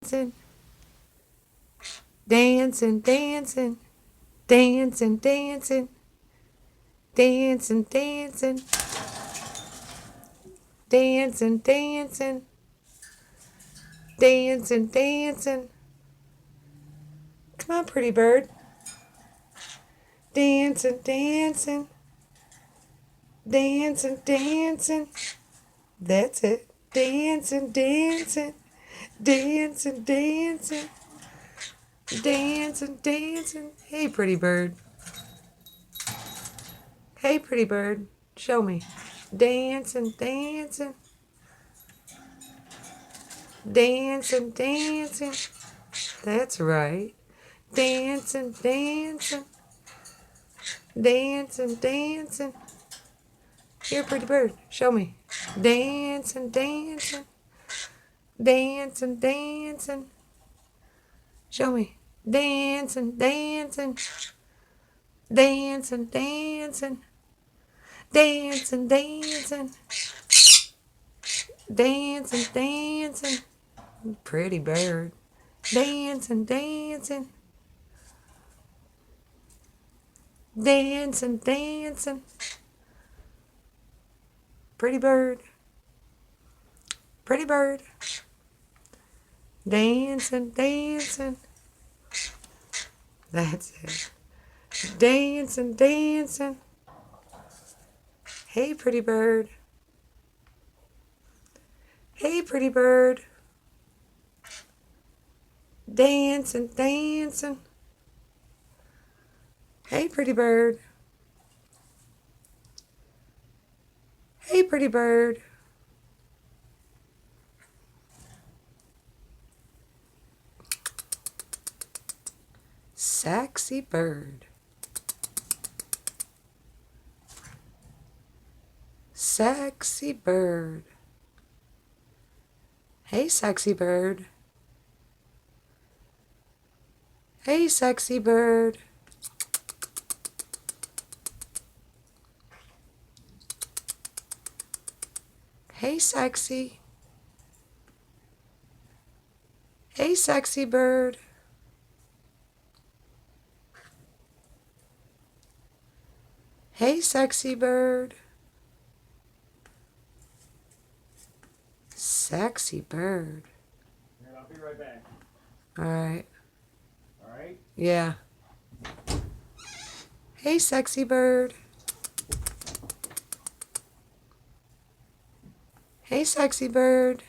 dancing, dancing, dancing, dancing, dancing, dancing, dancing, dancing, dancing, dancing, dancing. Come on, pretty bird. Dancing, dancing, dancing, dancing. That's it. Dancing, dancing, dancing, dancing, dancing, dancing. Hey, pretty bird. Hey, pretty bird. Show me. Dancing, dancing, dancing, dancing. That's right. Dancing, dancing, dancing, dancing. Here, pretty bird. Show me. Dancing, dancing, dancing, dancing. Show me. Dancing, dancing, dancing, dancing, dancing, dancing, dancing, dancing. Pretty bird. Dancing, dancing, dancing, dancing. Pretty bird. Pretty bird. Dancing, dancing. That's it. Dancing, dancing. Hey, pretty bird. Hey, pretty bird. Dancing, dancing. Hey, pretty bird. Hey, pretty bird. Sexy bird. Sexy bird. Hey, sexy bird. Hey, sexy bird. Hey, sexy. Hey, sexy bird. Hey, sexy bird. Sexy bird. I'll be right back. All right. All right? Yeah. Hey, sexy bird. Hey, sexy bird.